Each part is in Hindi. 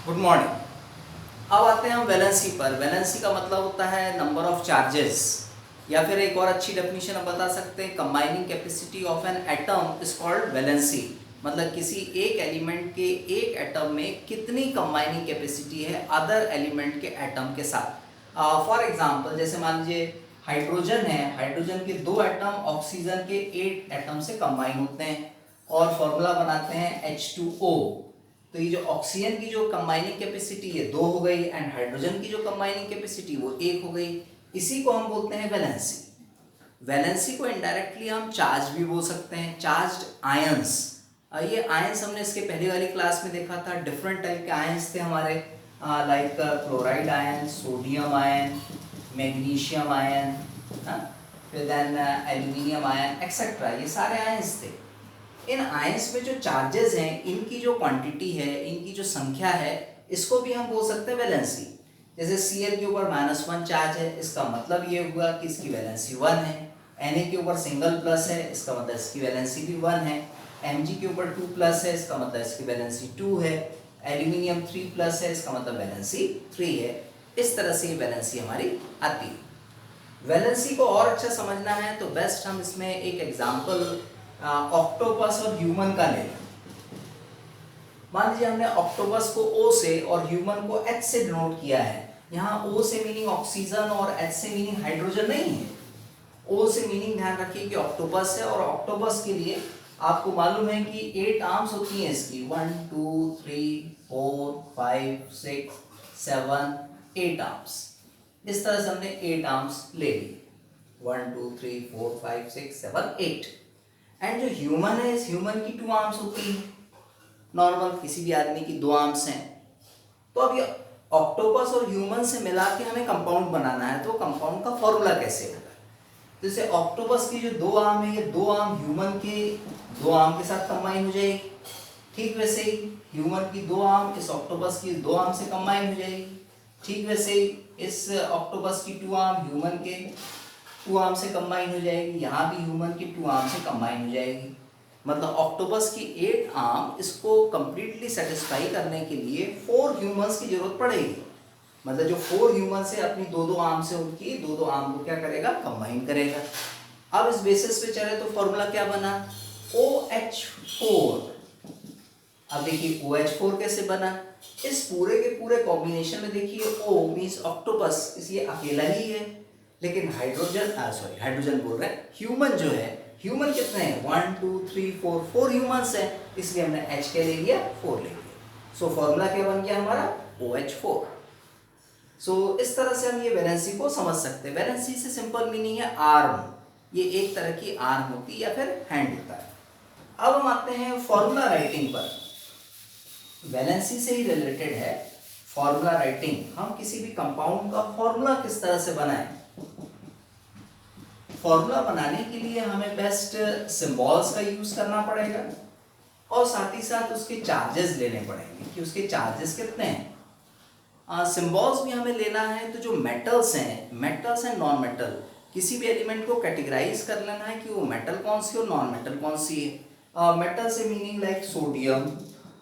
Good morning. अब आते हैं हम वैलेंसी पर। वैलेंसी का मतलब होता है नंबर ऑफ चार्जेस, या फिर एक और अच्छी डेफिनेशन हम बता सकते हैं, combining capacity of an atom is called valency. मतलब किसी एक एलिमेंट के एक एटम में कितनी कंबाइनिंग कैपेसिटी है अदर एलिमेंट के एटम के साथ। फॉर एग्जांपल जैसे मान लीजिए हाइड्रोजन है, हाइड्रोजन के 2 एटम ऑक्सीजन के 8 एटम से कंबाइन होते हैं और फॉर्मूला बनाते हैं H2O। तो ये जो ऑक्सीजन की जो कंबाइनिंग कैपेसिटी है 2 हो गई एंड हाइड्रोजन की जो कंबाइनिंग कैपेसिटी वो 1 हो गई। इसी को हम बोलते हैं वैलेंसी। वैलेंसी को इनडायरेक्टली हम चार्ज भी बोल सकते हैं, चार्ज्ड आयंस। ये आयंस हमने इसके पहले वाली क्लास में देखा था। डिफरेंट टाइप के आयंस थे हमारे, like chloride ion, sodium ion, magnesium ion, फिर देन एल्यूमिनियम आयन एक्सेट्रा, ये सारे आयंस थे। इन आयंस में जो चार्जेस हैं, इनकी जो क्वांटिटी है, इनकी जो संख्या है, इसको भी हम बोल सकते हैं वैलेंसी। जैसे Cl के ऊपर -1 चार्ज है, इसका मतलब ये हुआ कि इसकी वैलेंसी 1 है। Na के ऊपर सिंगल प्लस है, इसका मतलब इसकी वैलेंसी भी 1 है। Mg के ऊपर 2 प्लस है, इसका मतलब इसकी वैलेंसी 2 है। एल्यूमिनियम 3 प्लस है, इसका मतलब वैलेंसी 3 है। इस तरह से ये वैलेंसी हमारी आती है। वैलेंसी को और अच्छा समझना है तो बेस्ट हम इसमें एक एग्जांपल ऑक्टोपस और ह्यूमन का ले लें। मान लीजिए हमने ऑक्टोपस को O से और ह्यूमन को H से डिनोट किया है। यहाँ O से मीनिंग ऑक्सीजन और H से मीनिंग हाइड्रोजन नहीं है। O से मीनिंग ध्यान रखिए कि ऑक्टोपस है, और ऑक्टोपस के लिए आपको मालूम है कि 8 आर्म्स होती हैं इसकी, 1 2 3 4 5 6 7 8 आर्म्स। इस तरह से हमने 8 आर्म्स ले लिए, 1 2 3 4 5 6 7 8। एंड जो ह्यूमन है, इस ह्यूमन की 2 आर्म्स होती हैं। नॉर्मल किसी भी आदमी की 2 आर्म्स हैं। तो अब ये ऑक्टोपस और ह्यूमन से मिला के हमें कंपाउंड बनाना है, तो कंपाउंड का फॉर्मूला कैसे होगा? जैसे ऑक्टोपस की जो 2 आर्म है, ये 2 आर्म ह्यूमन के 2 आर्म के साथ कंबाइन हो जाएगी। ठीक वैसे ही ह्यूमन की 2 आर्म इस ऑक्टोपस की 2 आर्म से कंबाइन हो जाएगी। ठीक वैसे ही इस ऑक्टोपस की 2 आर्म ह्यूमन के 2 आर्म से कंबाइन हो जाएगी। यहाँ भी ह्यूमन की 2 आर्म से कंबाइन हो जाएगी। मतलब ऑक्टोपस की 8 आर्म इसको कंप्लीटली सेटिस्फाई करने के लिए 4 ह्यूमंस की जरूरत पड़ेगी। मतलब जो 4 ह्यूमन से अपनी 2-2 आर्म से उनकी 2-2 आर्म को क्या करेगा, कंबाइन करेगा। अब इस बेसिस पे चले तो फॉर्मूला क्या बना, OH4। अब देखिए OH4 कैसे बना। इस पूरे के पूरे कॉम्बिनेशन में देखिए O मींस ऑक्टोपस, इस ये अकेला ही है, लेकिन हाइड्रोजन बोल रहे हैं, ह्यूमन जो है, ह्यूमन कितने हैं, 1 2 3 4 ह्यूमंस हैं, इसलिए हमने H के ले लिया, 4 ले लिया। सो फॉर्मूला क्या बन गया हमारा, OH4। सो इस तरह से हम ये वैलेंसी को समझ सकते हैं। वैलेंसी से सिंपल मीनिंग है आर्म, ये एक तरह की आर्म होती है या फिर हैंड होता है। अब हम आते हैं फॉर्मूला राइटिंग पर। वैलेंसी से ही रिलेटेड है फॉर्मूला राइटिंग। हम किसी भी कंपाउंड का फॉर्मूला किस तरह से बनाएं। फॉर्मूला बनाने के लिए हमें बेस्ट सिंबल्स का यूज करना पड़ेगा, और साथ ही साथ उसके चार्जेस लेने पड़ेंगे कि उसके चार्जेस कितने हैं। सिंबल्स भी हमें लेना है। तो जो मेटल्स हैं नॉन मेटल, किसी भी एलिमेंट को कैटेगराइज कर लेना है कि वो मेटल कौन सी और नॉन मेटल कौन सी है। मेटल से meaning like sodium,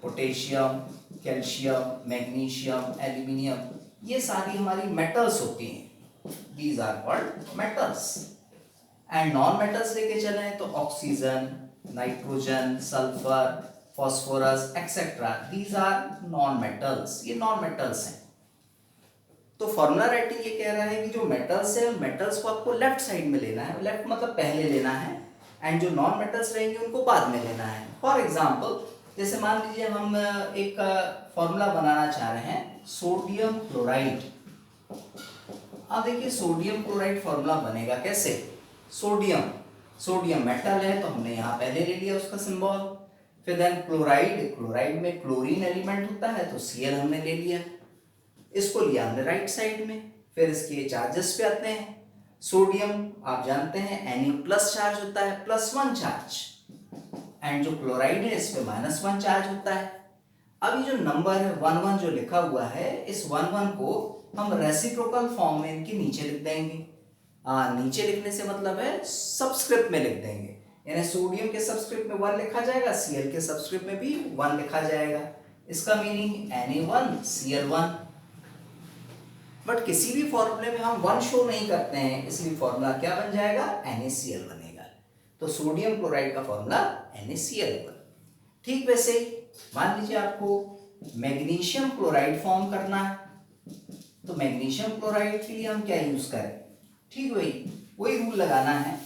potassium, calcium, magnesium, aluminium, ये सारी हमारी मेटल्स होती हैं। These are called metals. And non metals लेके चले तो oxygen, nitrogen, sulphur, phosphorus etcetera, these are non metals, ये नॉन मेटल्स हैं। तो फॉर्मूला राइटिंग ये कह रहा है कि जो मेटल्स है, मेटल्स को आपको लेफ्ट साइड में लेना है, लेफ्ट मतलब पहले लेना है, एंड जो नॉन मेटल्स रहेंगे उनको बाद में लेना है। फॉर एग्जांपल जैसे मान लीजिए हम एक फॉर्मूला बनाना चाह रहे हैं, सोडियम क्लोराइड। अब देखिए सोडियम क्लोराइड फॉर्मूला बनेगा कैसे। सोडियम मेटल है तो हमने यहाँ पहले ले लिया उसका सिंबल। फिर देन क्लोराइड में क्लोरीन एलिमेंट होता है तो Cl हमने ले लिया, इसको लिया हमने राइट साइड में। फिर इसके चार्जेस पे आते हैं। सोडियम आप जानते हैं Na+ चार्ज होता है, +1 चार्ज, एंड जो क्लोराइड है इस पे -1 चार्ज होता है। अब ये जो नंबर है 1 1 जो लिखा हुआ है, इस 1 1 को हम रेसिप्रोकल फॉर्म में इनके नीचे लिख देंगे। नीचे लिखने से मतलब है सबस्क्रिप्ट में लिख देंगे, यानी सोडियम के सबस्क्रिप्ट में 1 लिखा जाएगा, Cl के सबस्क्रिप्ट में भी 1 लिखा जाएगा। इसका मीनिंग Na1Cl1। बट किसी भी फॉर्मूले में हम 1 शो नहीं करते हैं, इसलिए फॉर्मूला क्या बन जाएगा, NaCl बनेगा। तो सोडियम क्लोराइड का फॉर्मूला NaCl1। ठीक वैसे ही मान लीजिए आपको मैग्नीशियम क्लोराइड फॉर्म करना है, तो मैग्नीशियम क्लोराइड के लिए हम क्या यूज करें, ठीक वही रूल लगाना है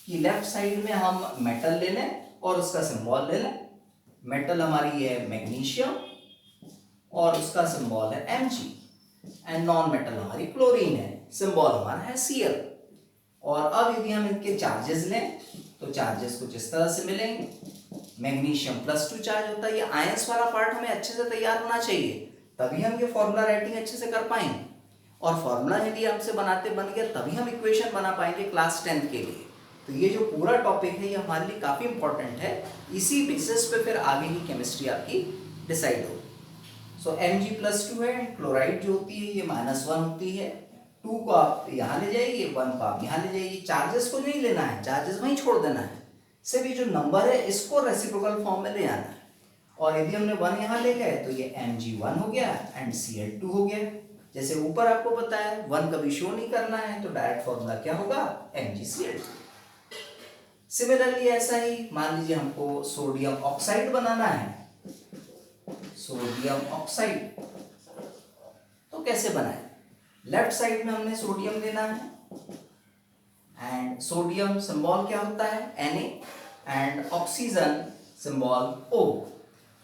कि लेफ्ट साइड में हम मेटल ले लें और उसका सिंबल ले लें। मेटल हमारी है मैग्नीशियम और उसका सिंबल है Mg, एंड नॉन मेटल हमारी क्लोरीन है, सिंबल हमारा है Cl। और अब यदि हम इनके चार्जेस लें तो चार्जेस कुछ इस तरह से मिलेंगे। मैग्नीशियम +2 चार्ज होता है, ये आयंस वाला पार्ट हमें अच्छे से तैयार होना चाहिए, तभी हम ये फॉर्मूला राइटिंग अच्छे से कर पाएंगे। और फॉर्मूला यदि हमसे बनाते बन गया तभी हम इक्वेशन बना पाएंगे क्लास 10 के लिए। तो ये जो पूरा टॉपिक है ये हमारे लिए काफ़ी इंपॉर्टेंट है, इसी बेसिस पे फिर आगे की केमिस्ट्री आपकी डिसाइड होगी। सो Mg+2 है, क्लोराइड जो होती है ये -1 होती है, 2 को आप यहाँ ले जाइए, 1 को आप यहाँ ले जाइए। चार्जेस को नहीं लेना है, चार्जेस वहीं छोड़ देना है, सिर्फ ये जो नंबर है इसको रेसिप्रोकल फॉर्म में ले आना है। और यदि हमने 1 यहाँ ले गए तो ये Mg1 हो गया एंड Cl2 हो गया। जैसे ऊपर आपको पता है 1 कभी शो नहीं करना है, तो डायरेक्ट फॉर्मूला क्या होगा, MgCl2। सिमिलरली ऐसा ही मान लीजिए हमको सोडियम ऑक्साइड बनाना है, सोडियम ऑक्साइड, तो कैसे बनाए, लेफ्ट साइड में हमने सोडियम लेना है एंड सोडियम सिंबल क्या होता है Na and oxygen symbol O।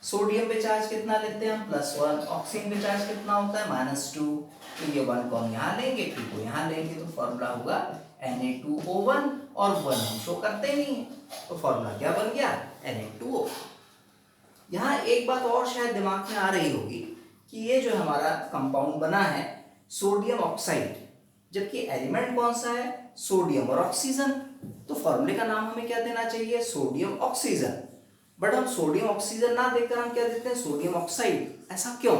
Sodium पे चार्ज कितना लेते हैं हम, +1, ऑक्सीजन पे चार्ज कितना होता है, -2। तो ये 1 को हम यहाँ लेंगे, 2 को यहाँ लेंगे, तो फॉर्मूला होगा Na2O1, और 1 हम शो करते नहीं है, तो फॉर्मूला क्या बन गया, Na2O। यहाँ एक बात और शायद दिमाग में आ रही होगी कि ये जो हमारा कंपाउंड बना है सोडियम ऑक्साइड, जबकि एलिमेंट कौन सा है, सोडियम और ऑक्सीजन, तो फॉर्मूले का नाम हमें क्या देना चाहिए, सोडियम ऑक्सीजन। बट हम सोडियम ऑक्सीजन ना देकर हम क्या देते हैं, सोडियम ऑक्साइड। ऐसा क्यों,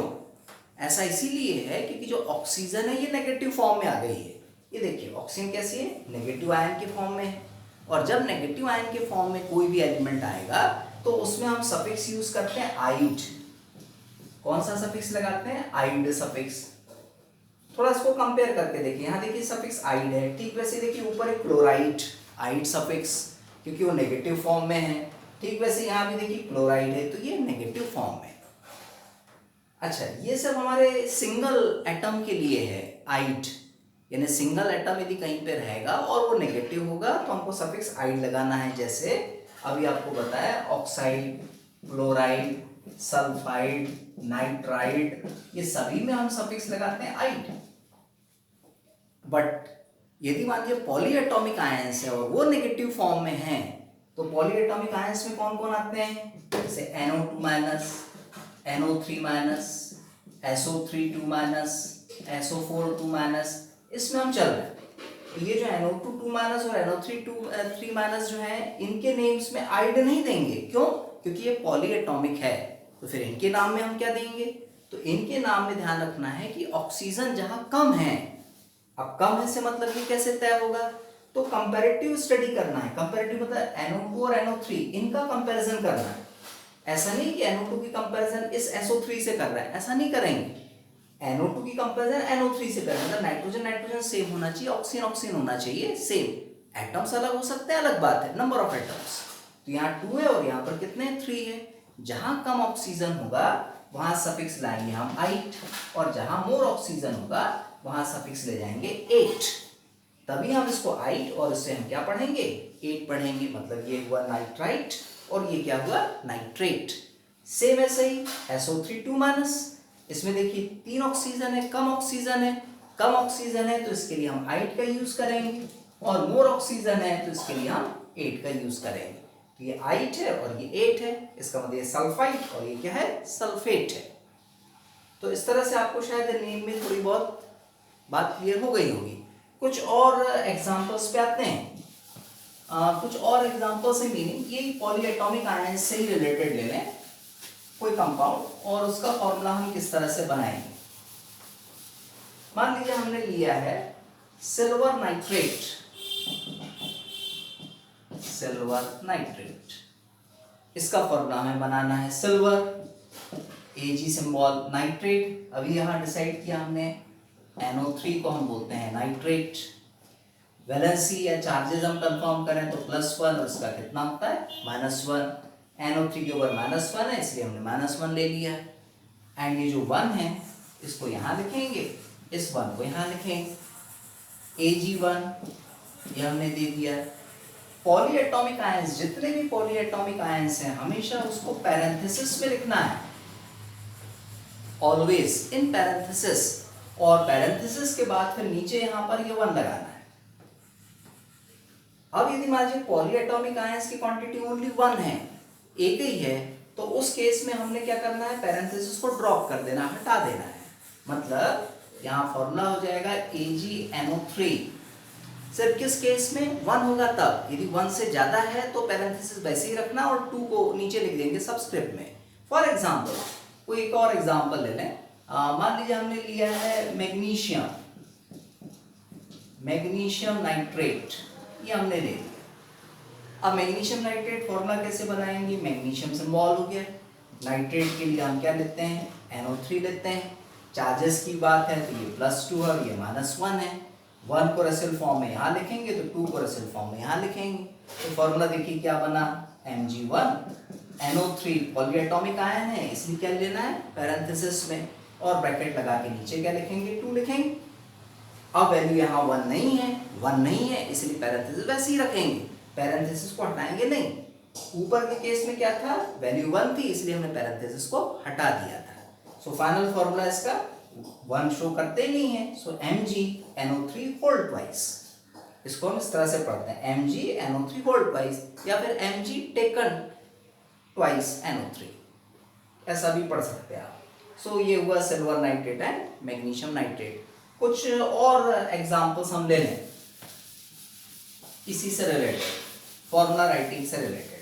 ऐसा इसीलिए है क्योंकि जो ऑक्सीजन है ये नेगेटिव फॉर्म में आ गई है। ये देखिए ऑक्सीजन कैसी है, नेगेटिव आयन के फॉर्म में है, और जब नेगेटिव आयन के फॉर्म में कोई भी एलिमेंट आएगा तो उसमें हम सफिक्स यूज करते हैं आइड। कौन सा सफिक्स लगाते हैं, आइड सफिक्स। थोड़ा इसको कंपेयर करके देखिए, यहाँ देखिए सफिक्स आइड है, ठीक वैसे देखिए ऊपर एक क्लोराइड, आइड सफिक्स, क्योंकि वो नेगेटिव फॉर्म में है। ठीक वैसे यहाँ भी देखिए क्लोराइड है, तो ये नेगेटिव फॉर्म में। अच्छा, ये सब हमारे सिंगल एटम के लिए है आइड, यानी सिंगल एटम यदि कहीं पे रहेगा और वो नेगेटिव होगा तो हमको सफिक्स आइड लगाना है। जैसे अभी आपको बताया ऑक्साइड, क्लोराइड, सल्फाइड, नाइट्राइड, ये सभी में हम सफिक्स लगाते हैं आइड। बट यदि मान लीजिए पॉलीएटॉमिक आयंस है और वो नेगेटिव फॉर्म में है, तो पॉलीएटॉमिक आयंस में कौन कौन आते हैं, जैसे NO2-, NO3-, SO3-, SO4-, इसमें हम चल रहे हैं। तो ये जो NO2-, और NO3-, जो है इनके नेम्स में आइड नहीं देंगे, क्यों, क्योंकि ये पॉलीएटॉमिक है। तो फिर इनके नाम में हम क्या देंगे, तो इनके नाम में ध्यान रखना है कि ऑक्सीजन जहां कम है, अब कम है से मतलब ये कैसे तय होगा, तो कंपैरेटिव स्टडी करना है। कंपैरेटिव मतलब NO2 और NO3 इनका कंपैरिजन करना है। ऐसा नहीं कि NO2 की कंपैरिजन इस SO3 से कर रहा है, ऐसा नहीं करेंगे। NO2 की कंपैरिजन NO3 से करेंगे, मतलब नाइट्रोजन नाइट्रोजन सेम होना चाहिए, ऑक्सीजन ऑक्सीजन होना चाहिए सेम। एटम्स अलग हो सकते हैं, अलग बात है, नंबर ऑफ एटम्स। तो यहाँ 2 है और यहाँ पर कितने, 3 है। जहां कम ऑक्सीजन होगा वहां सफिक्स लाएंगे हम 8, और जहां मोर ऑक्सीजन होगा वहां सफिक्स ले जाएंगे 8। तभी हम इसको 8 और इससे हम क्या पढ़ेंगे, 8 पढ़ेंगे, मतलब ये हुआ नाइट्राइट और ये क्या हुआ, नाइट्रेट। सेम ऐसे ही SO3-, इसमें देखिए 3 ऑक्सीजन है, कम ऑक्सीजन है, कम ऑक्सीजन है तो इसके लिए हम 8 का यूज करेंगे, और मोर ऑक्सीजन है तो इसके लिए हम 8 का यूज करेंगे। तो ये 8 है और ये 8 है, इसका मतलब ये सल्फाइड और ये क्या है, सल्फेट है। तो इस तरह से आपको शायद नेम में थोड़ी बहुत बात क्लियर हो गई होगी। कुछ और एग्जांपल्स पे आते हैं। कुछ और एग्जांपल्स है मीनिंग, ये पॉलीएटॉमिक आयन से ही रिलेटेड ले लें कोई कंपाउंड और उसका फॉर्मूला हम किस तरह से बनाएंगे। मान लीजिए हमने लिया है सिल्वर नाइट्रेट, सिल्वर नाइट्रेट, इसका फॉर्मूला हमें बनाना है सिल्वर Ag सिंबल नाइट्रेट, अभी यहाँ डिसाइड किया हमने NO3 को हम बोलते हैं नाइट्रेट। वैलेंसी या चार्जेस हम कंफर्म करें तो +1 और इसका कितना होता है -1। NO3 के ऊपर -1 है इसलिए हमने -1 ले लिया। एंड ये जो 1 है इसको यहाँ लिखेंगे, इस 1 को यहाँ लिखेंगे। Ag1 ये हमने दे दिया। पॉलीएटॉमिक आयंस, जितने भी पॉलीएटॉमिक आयंस हैं हमेशा उसको पैरेंथेसिस में लिखना है, ऑलवेज इन पैरेंथेसिस, और पैरेंथेसिस के बाद फिर नीचे यहाँ पर ये 1 लगाना है। अब यदि मान लीजिए पॉलीएटॉमिक आयंस की क्वांटिटी ओनली 1 है, एक ही है, तो उस केस में हमने क्या करना है, पैरेंथेसिस को ड्रॉप कर देना, हटा देना है। मतलब यहाँ फॉर्मूला हो जाएगा AgNO3। सिर्फ किस केस में 1 होगा तब, यदि 1 से ज्यादा है तो पैरेंथेसिस वैसे ही रखना और 2 को नीचे लिख देंगे सबस्क्रिप्ट में। फॉर एग्जाम्पल कोई एक और एग्जाम्पल ले लें, मान लीजिए हमने लिया है मैग्नीशियम नाइट्रेट, ये हमने ले लिया। अब मैग्नीशियम नाइट्रेट फॉर्मूला कैसे बनाएंगे, मैग्नीशियम सिंबल हो गया, नाइट्रेट के लिए हम क्या लेते हैं, NO3 लेते हैं। चार्जेस की बात है तो ये +2 है और ये -1 है। 1 को रेसिल फॉर्म में यहाँ लिखेंगे तो 2 को रेसिल फॉर्म में यहाँ लिखेंगे। तो फॉर्मूला देखिए क्या बना, Mg1NO3 पॉलीएटॉमिक आयन है इसलिए क्या लेना है पैरेंथेसिस में, और ब्रैकेट लगा के नीचे क्या लिखेंगे, 2 लिखेंगे। अब वैल्यू यहाँ 1 नहीं है इसलिए पैरेंथेसिस वैसे ही रखेंगे, पैरेंथेसिस को हटाएंगे नहीं। ऊपर के केस में क्या था, वैल्यू 1 थी इसलिए हमने पैरेंथेसिस को हटा दिया था। सो फाइनल फॉर्मूला इसका 1 शो करते ही नहीं है, सो MgNO3 होल ट्वाइस। इसको हम इस तरह से पढ़ते हैं MgNO3 होल ट्वाइस, या फिर Mg टेकन ट्वाइस NO3, ऐसा भी पढ़ सकते हैं आप। सो ये हुआ silver nitrate and magnesium nitrate. कुछ और एग्जांपल्स हम ले लें इसी से रिलेटेड, फॉर्मूला राइटिंग से रिलेटेड।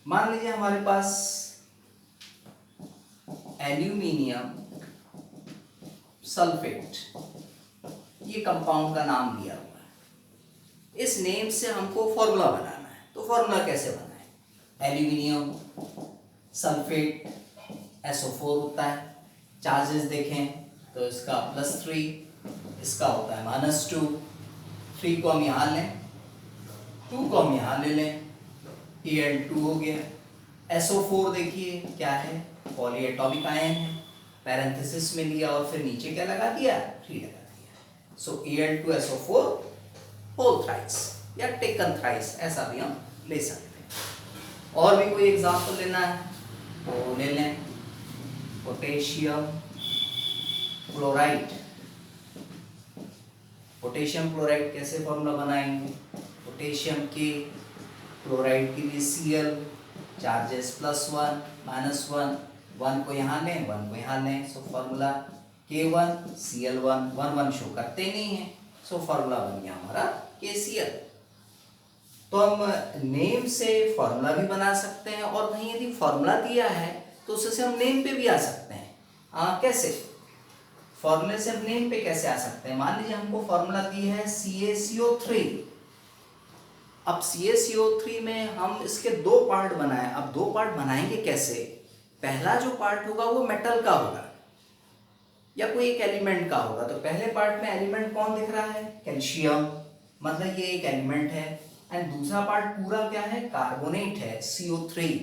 मान लीजिए हमारे पास एल्यूमिनियम सल्फेट, ये कंपाउंड का नाम दिया हुआ है, इस नेम से हमको फॉर्मूला बनाना है। तो फॉर्मूला कैसे बनाएं, एल्यूमिनियम सल्फेट SO4 होता है, चार्जेस देखें तो इसका +3, इसका होता है -2, 3 को हम यहाँ लें, 2 को हम यहाँ ले लें, Al2 हो गया। SO4 देखिए क्या है, पॉलीएटॉमिक आयन है, पैरेंथेसिस में लिया और फिर नीचे क्या लगा दिया, 3 लगा दिया। सो Al2SO4 होल थ्राइस या टेकन थ्राइस, ऐसा भी हम ले सकते हैं। और भी कोई एग्जांपल लेना है तो ले लें, पोटेशियम क्लोराइड। पोटेशियम क्लोराइड कैसे फॉर्मूला बनाएंगे, पोटेशियम के क्लोराइड के लिए Cl, चार्जेस +1 -1, 1 को यहाँ लें 1 को यहाँ लें, सो फॉर्मूला K1Cl1, 1 शो करते नहीं है, सो फॉर्मूला बन गया हमारा KCl। तो हम नेम से फॉर्मूला भी बना सकते हैं, और कहीं यदि फॉर्मूला दिया है तो उससे हम नेम पे भी आ सकते हैं। कैसे, फॉर्मूले से हम नेम पे कैसे आ सकते हैं, मान लीजिए हमको फॉर्मूला दी है CaCO3। अब CaCO3 में हम इसके 2 पार्ट बनाए। अब 2 पार्ट बनाएंगे कैसे, पहला जो पार्ट होगा वो मेटल का होगा या कोई एक एलिमेंट का होगा। तो पहले पार्ट में एलिमेंट कौन दिख रहा है, कैल्शियम, मतलब ये एक एलिमेंट है। एंड दूसरा पार्ट पूरा क्या है, कार्बोनेट है, CO3।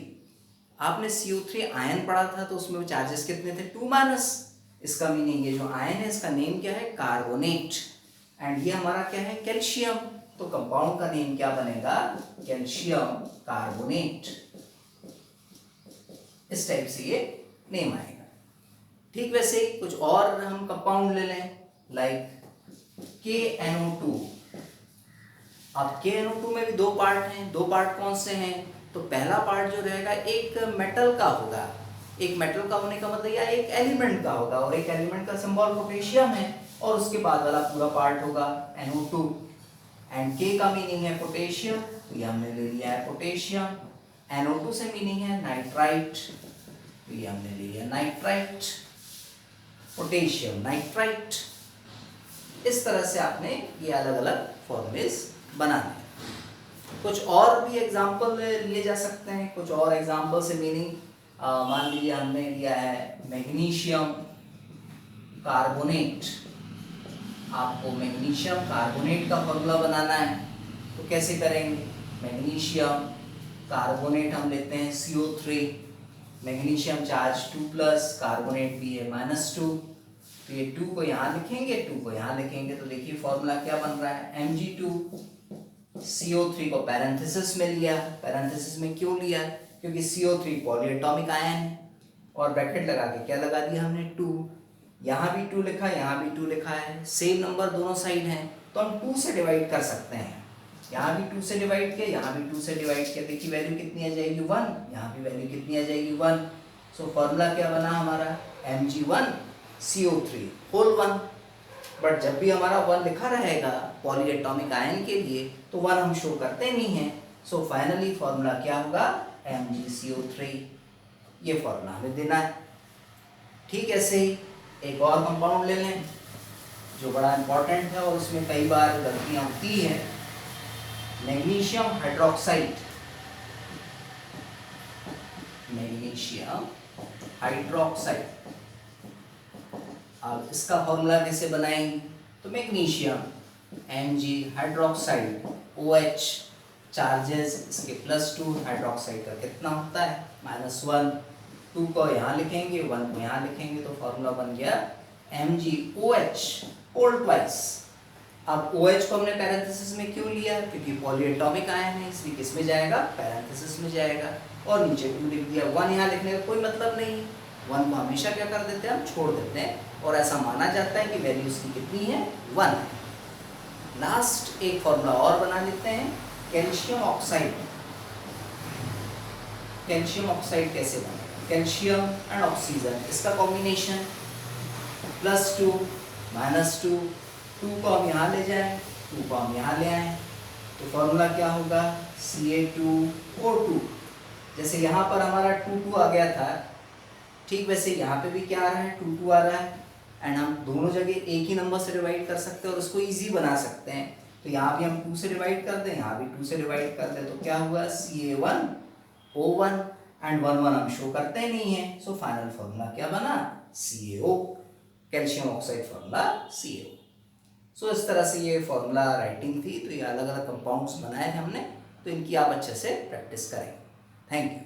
आपने CO3 आयन पढ़ा था तो उसमें चार्जेस कितने थे, 2-। इसका मीनिंग ये जो आयन है इसका नेम क्या है, कार्बोनेट, एंड ये हमारा क्या है, कैल्शियम। तो कंपाउंड का नेम क्या बनेगा, कैल्शियम कार्बोनेट। इस टाइप से ये नेम आएगा। ठीक वैसे ही कुछ और हम कंपाउंड ले लें, लाइक KNO2। अब KNO2 में भी 2 पार्ट हैं। 2 पार्ट कौन से हैं, तो पहला पार्ट जो रहेगा एक मेटल का होगा, एक मेटल का होने का मतलब या एक एलिमेंट का होगा, और एक एलिमेंट का सिंबल पोटेशियम है, और उसके बाद वाला पूरा पार्ट होगा NO2। एंड K का मीनिंग है पोटेशियम, तो ये हमने ले लिया है पोटेशियम। NO2 से मीनिंग है नाइट्राइट, तो ये हमने ले लिया नाइट्राइट, पोटेशियम नाइट्राइट। इस तरह से आपने ये अलग अलग फॉर्मूलेस बनाने हैं। कुछ और भी एग्जाम्पल लिए जा सकते हैं, कुछ और एग्जाम्पल से मीनिंग मान लीजिए हमने लिया है मैग्नीशियम कार्बोनेट, आपको मैग्नीशियम कार्बोनेट का फॉर्मूला बनाना है तो कैसे करेंगे, मैग्नीशियम कार्बोनेट हम लेते हैं CO3, मैग्नीशियम चार्ज 2+, कार्बोनेट भी है -2, तो ये 2 को यहाँ लिखेंगे, 2 को यहाँ लिखेंगे, तो देखिए फॉर्मूला क्या बन रहा है Mg2। CO3 को पैरेंथेसिस में लिया, पैरेंथेसिस में क्यों लिया, क्योंकि CO3 पॉलीएटॉमिक आयन है, और ब्रैकेट लगा के क्या लगा दिया हमने 2, यहाँ भी 2 लिखा, यहाँ भी 2 लिखा है, सेम नंबर दोनों साइड हैं तो हम 2 से डिवाइड कर सकते हैं, यहाँ भी 2 से डिवाइड किया, यहाँ भी 2 से डिवाइड किया, देखिए वैल्यू कितनी आ जाएगी 1, यहाँ भी वैल्यू कितनी आ जाएगी 1, सो फॉर्मूला क्या बना हमारा Mg1CO3 होल 1, बट जब भी हमारा 1 लिखा रहेगा पॉलीएटॉमिक आयन के लिए तो 1 हम शो करते नहीं हैं, सो फाइनली फॉर्मूला क्या होगा MgCO3, ये फॉर्मूला हमें देना है। ठीक ऐसे ही एक और कंपाउंड ले लें जो बड़ा इंपॉर्टेंट है और उसमें कई बार गलतियां होती है, मैग्नीशियम हाइड्रोक्साइड, मैग्नीशियम हाइड्रोक्साइड। अब इसका फॉर्मूला कैसे बनाएंगे, तो magnesium Mg hydroxide OH charges इसके +2, हाइड्रोक्साइड का कितना होता है -1, 2 को यहाँ लिखेंगे, 1 को यहाँ लिखेंगे, तो फॉर्मूला बन गया MgOH होल ट्वाइस। अब OH को हमने पैरेंथेसिस में क्यों लिया, क्योंकि पॉलीएटॉमिक आयन है, इसलिए किस में जाएगा, पैरेंथेसिस में जाएगा, और नीचे 2 लिख दिया, 1 यहाँ लिखने का कोई मतलब नहीं, 1 को हमेशा क्या कर देते हैं, हम छोड़ देते हैं, और ऐसा माना जाता है कि वैल्यू उसकी कितनी है 1। लास्ट एक फॉर्मूला और बना लेते हैं, कैल्शियम ऑक्साइड। कैल्शियम ऑक्साइड कैसे बनेगा, कैल्शियम एंड ऑक्सीजन इसका कॉम्बिनेशन +2 -2, 2 को हम यहाँ ले जाएं, 2 को हम यहाँ ले आएं, तो फॉर्मूला क्या होगा Ca2O2। जैसे यहाँ पर हमारा 2 आ गया था, ठीक वैसे यहाँ पे भी क्या आ रहा है 2 आ रहा है, एंड हम दोनों जगह एक ही नंबर से डिवाइड कर सकते हैं और उसको इजी बना सकते हैं, तो यहाँ भी हम 2 से डिवाइड कर दें, यहाँ भी 2 से डिवाइड कर दें, तो क्या हुआ Ca1O1, एंड 1 1 हम शो करते ही नहीं है, सो फाइनल फॉर्मूला क्या बना CaO, calcium oxide formula CaO। सो इस तरह से ये फॉर्मूला राइटिंग थी, तो ये अलग अलग कंपाउंड्स बनाए थे हमने, तो इनकी आप अच्छे से प्रैक्टिस करें। Thank you.